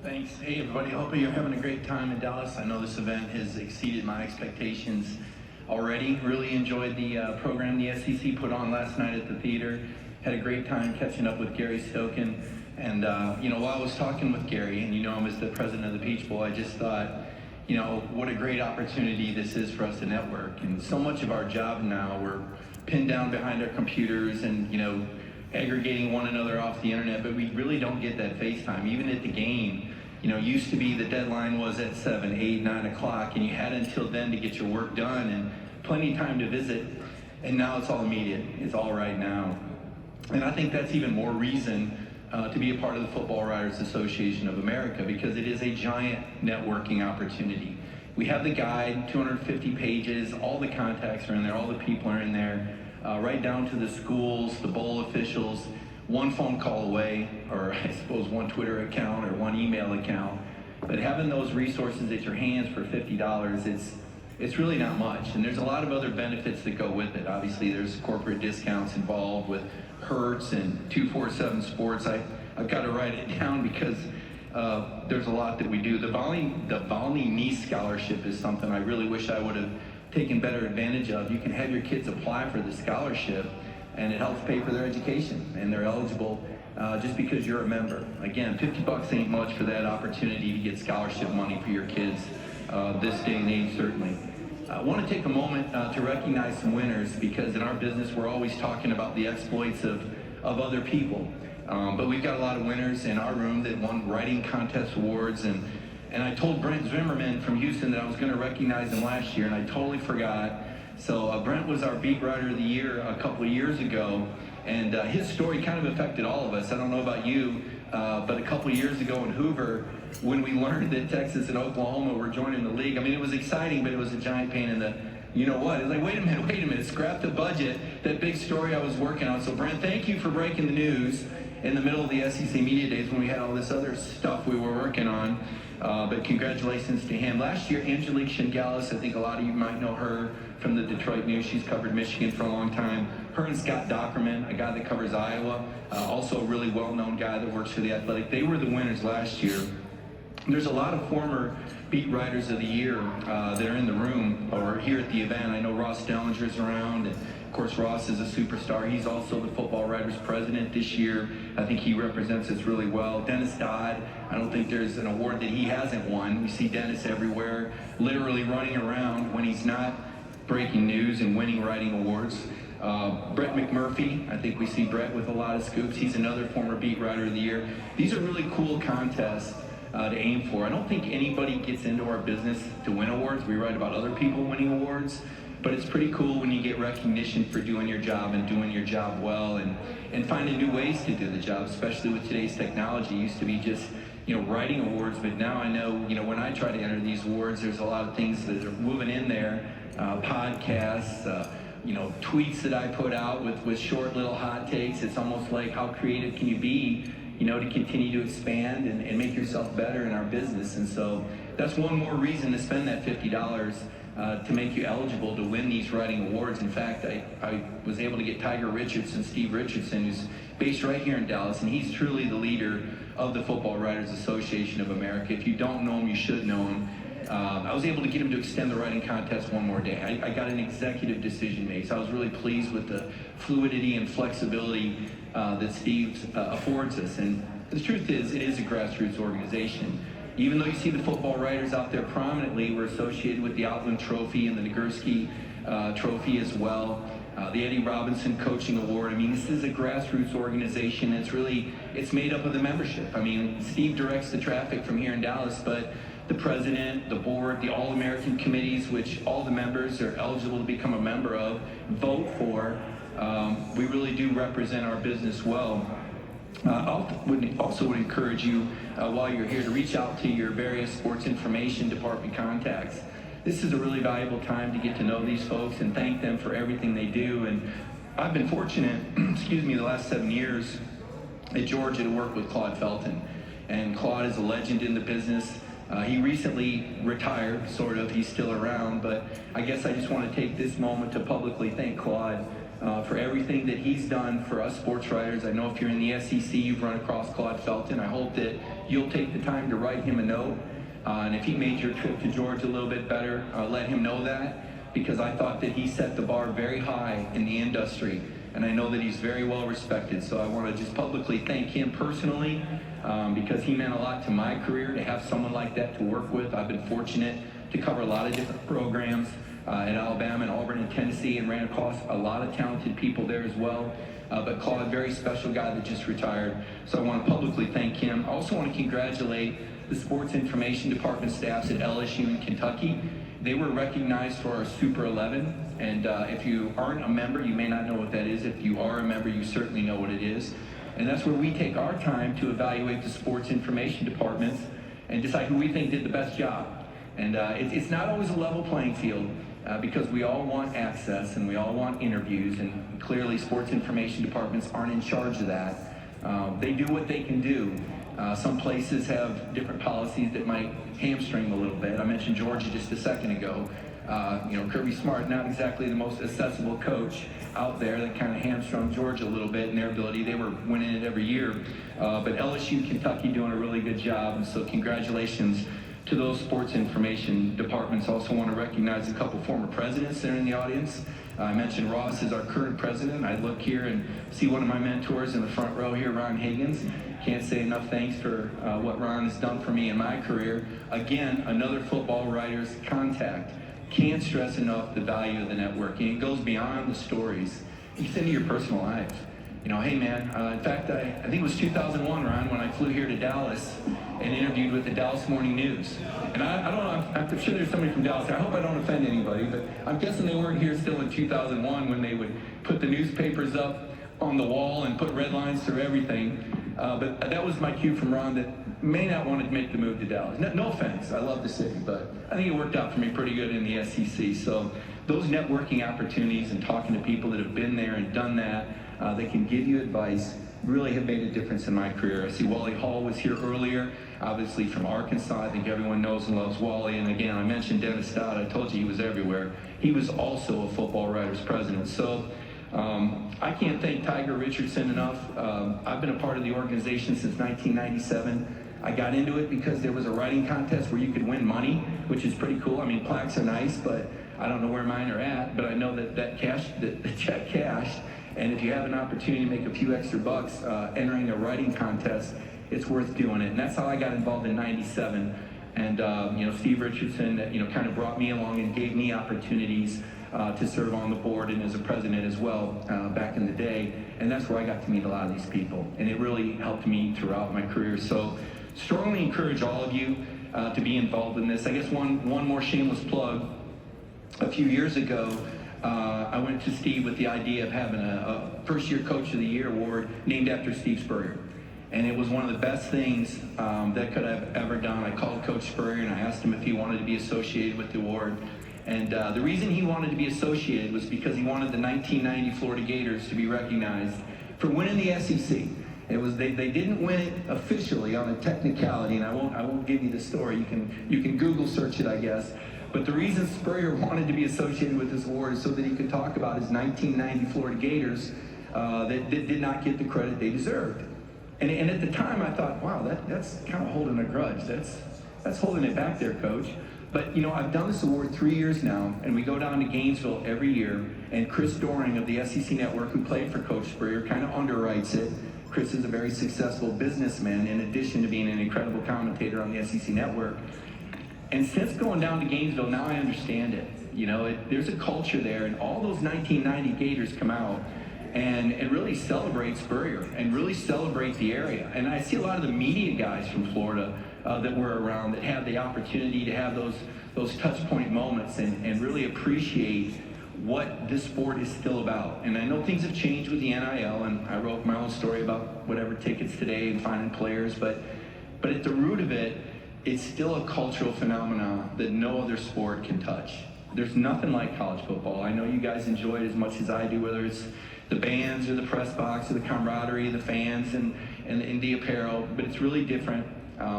Thanks. Hey, everybody. Hope you're having a great time in Dallas. I know this event has exceeded my expectations already. Really enjoyed the program the SEC put on last night at the theater. Had a great time catching up with Gary Stokan. And, while I was talking with Gary, and you know him as the president of the Peach Bowl, I just thought, what a great opportunity this is for us to network. And so much of our job now, we're pinned down behind our computers and, aggregating one another off the internet, but we really don't get that FaceTime. Even at the game, used to be the deadline was at 7, 8, 9 o'clock, and you had until then to get your work done and plenty of time to visit. And now it's all immediate. It's all right now. And I think that's even more reason to be a part of the Football Writers Association of America, because it is a giant networking opportunity. We have the guide, 250 pages, all the contacts are in there, all the people are in there, right down to the schools, the bowl officials, one phone call away, or I suppose one Twitter account or one email account. But having those resources at your hands for $50, it's really not much. And there's a lot of other benefits that go with it. Obviously, there's corporate discounts involved with Hertz and 247 Sports. I've got to write it down because there's a lot that we do. The Volney Niece Scholarship is something I really wish I would have taken better advantage of. You can have your kids apply for the scholarship, and it helps pay for their education, and they're eligible just because you're a member. Again, $50 ain't much for that opportunity to get scholarship money for your kids this day and age, certainly. I want to take a moment to recognize some winners, because in our business we're always talking about the exploits of other people. But we've got a lot of winners in our room that won writing contest awards, and I told Brent Zimmerman from Houston that I was going to recognize him last year, and I totally forgot. So Brent was our beat writer of the year a couple of years ago, and his story kind of affected all of us. I don't know about you, but a couple of years ago in Hoover, when we learned that Texas and Oklahoma were joining the league, I mean, it was exciting, but it was a giant pain in the, It's like, wait a minute, scrap the budget, that big story I was working on. So Brent, thank you for breaking the news in the middle of the SEC Media Days when we had all this other stuff we were working on. But congratulations to him. Last year, Angelique Shingalis, I think a lot of you might know her from the Detroit News. She's covered Michigan for a long time. Her and Scott Dockerman, a guy that covers Iowa, also a really well-known guy that works for The Athletic. They were the winners last year. There's a lot of former beat writers of the year that are in the room or here at the event. I know Ross Dellinger's around, and of course Ross is a superstar. He's also the Football Writers President this year. I think he represents us really well. Dennis Dodd, I don't think there's an award that he hasn't won. We see Dennis everywhere, literally running around when he's not breaking news and winning writing awards. Brett McMurphy, I think we see Brett with a lot of scoops. He's another former beat writer of the year. These are really cool contests to aim for. I don't think anybody gets into our business to win awards. We write about other people winning awards, but it's pretty cool when you get recognition for doing your job and doing your job well and finding new ways to do the job, especially with today's technology. It used to be just writing awards, but now I know, when I try to enter these awards, there's a lot of things that are moving in there, podcasts, tweets that I put out with short little hot takes. It's almost like, how creative can you be, to continue to expand and make yourself better in our business. And so that's one more reason to spend that $50 to make you eligible to win these writing awards. In fact, I was able to get Tiger Richardson, Steve Richardson, who's based right here in Dallas, and he's truly the leader of the Football Writers Association of America. If you don't know him, you should know him. I was able to get him to extend the writing contest one more day. I got an executive decision made, so I was really pleased with the fluidity and flexibility that Steve affords us. And the truth is, it is a grassroots organization. Even though you see the football writers out there prominently, we're associated with the Outland Trophy and the Nagurski Trophy as well. The Eddie Robinson Coaching Award. I mean, this is a grassroots organization. It's made up of the membership. I mean, Steve directs the traffic from here in Dallas, but the president, the board, the All-American committees, which all the members are eligible to become a member of, vote for. We really do represent our business well. I would encourage you, while you're here, to reach out to your various sports information department contacts. This is a really valuable time to get to know these folks and thank them for everything they do. And I've been fortunate, the last 7 years at Georgia to work with Claude Felton. And Claude is a legend in the business. He recently retired, sort of. He's still around, but I guess I just want to take this moment to publicly thank Claude for everything that he's done for us sports writers. I know if you're in the SEC, you've run across Claude Felton. I hope that you'll take the time to write him a note. And if he made your trip to Georgia a little bit better, let him know that, because I thought that he set the bar very high in the industry. And I know that he's very well respected. So I want to just publicly thank him personally, because he meant a lot to my career to have someone like that to work with. I've been fortunate to cover a lot of different programs at Alabama and Auburn and Tennessee, and ran across a lot of talented people there as well. But Claude, very special guy that just retired. So I want to publicly thank him. I also want to congratulate the Sports Information Department staffs at LSU in Kentucky. They were recognized for our Super 11. And if you aren't a member, you may not know what that is. If you are a member, you certainly know what it is. And that's where we take our time to evaluate the sports information departments and decide who we think did the best job. And it's not always a level playing field, because we all want access and we all want interviews, and clearly sports information departments aren't in charge of that. They do what they can do. Some places have different policies that might hamstring a little bit. I mentioned Georgia just a second ago. Kirby Smart, not exactly the most accessible coach out there. That kind of hamstrung Georgia a little bit in their ability. They were winning it every year. But LSU, Kentucky doing a really good job, and so congratulations to those sports information departments. Also want to recognize a couple former presidents that are in the audience. I mentioned Ross is our current president. I look here and see one of my mentors in the front row here, Ron Higgins. Can't say enough thanks for what Ron has done for me in my career. Again, another football writer's contact. Can't stress enough the value of the networking. It goes beyond the stories. It's into your personal life. Hey man, in fact, I think it was 2001, Ron, when I flew here to Dallas and interviewed with the Dallas Morning News. And I don't know, I'm sure there's somebody from Dallas. I hope I don't offend anybody, but I'm guessing they weren't here still in 2001 when they would put the newspapers up on the wall and put red lines through everything. But that was my cue from Ron that may not want to make the move to Dallas. No offense, I love the city, but I think it worked out for me pretty good in the SEC. So those networking opportunities and talking to people that have been there and done that, they can give you advice, really have made a difference in my career. I see Wally Hall was here earlier, obviously from Arkansas. I think everyone knows and loves Wally. And again, I mentioned Dennis Stott. I told you he was everywhere. He was also a football writers president. So I can't thank Tiger Richardson enough. I've been a part of the organization since 1997. I got into it because there was a writing contest where you could win money, which is pretty cool. I mean, plaques are nice, but I don't know where mine are at. But I know that the check cashed. And if you have an opportunity to make a few extra bucks entering a writing contest, it's worth doing it. And that's how I got involved in '97. And Steve Richardson, kind of brought me along and gave me opportunities to serve on the board and as a president as well back in the day. And that's where I got to meet a lot of these people. And it really helped me throughout my career. So strongly encourage all of you to be involved in this. I guess one more shameless plug. A few years ago, I went to Steve with the idea of having a first-year Coach of the Year award named after Steve Spurrier. And it was one of the best things that could have ever done. I called Coach Spurrier and I asked him if he wanted to be associated with the award. And the reason he wanted to be associated was because he wanted the 1990 Florida Gators to be recognized for winning the SEC. It was they didn't win it officially on a technicality, and I won't give you the story. You can Google search it, I guess. But the reason Spurrier wanted to be associated with this award is so that he could talk about his 1990 Florida Gators that did not get the credit they deserved. And at the time, I thought, wow, that's kind of holding a grudge. That's holding it back there, Coach. But, I've done this award 3 years now, and we go down to Gainesville every year, and Chris Doring of the SEC Network, who played for Coach Spurrier, kind of underwrites it. Chris is a very successful businessman, in addition to being an incredible commentator on the SEC Network. And since going down to Gainesville, now I understand it. There's a culture there, and all those 1990 Gators come out and really celebrate Spurrier and really celebrate the area. And I see a lot of the media guys from Florida that were around that had the opportunity to have those touch point moments and really appreciate what this sport is still about. And I know things have changed with the NIL, and I wrote my own story about whatever tickets today and finding players, but at the root of it, it's still a cultural phenomenon that no other sport can touch. There's nothing like college football. I know you guys enjoy it as much as I do, whether it's the bands or the press box or the camaraderie of the fans and the apparel, but it's really different.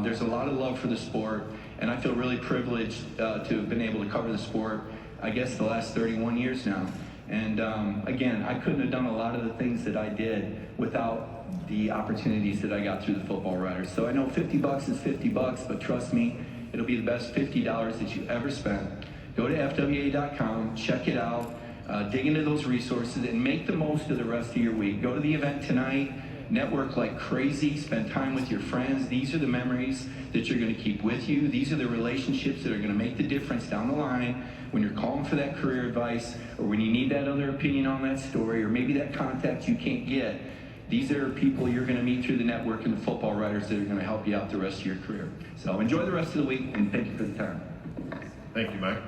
There's a lot of love for the sport, and I feel really privileged to have been able to cover the sport, I guess, the last 31 years now. And again, I couldn't have done a lot of the things that I did without the opportunities that I got through the Football Riders. So I know $50 is $50, but trust me, it'll be the best $50 that you ever spent. Go to FWA.com, check it out, dig into those resources, and make the most of the rest of your week. Go to the event tonight, network like crazy, spend time with your friends. These are the memories that you're going to keep with you. These are the relationships that are going to make the difference down the line when you're calling for that career advice, or when you need that other opinion on that story, or maybe that contact you can't get. These are people you're going to meet through the network and the Football Writers that are going to help you out the rest of your career. So enjoy the rest of the week, and thank you for the time. Thank you, Mike.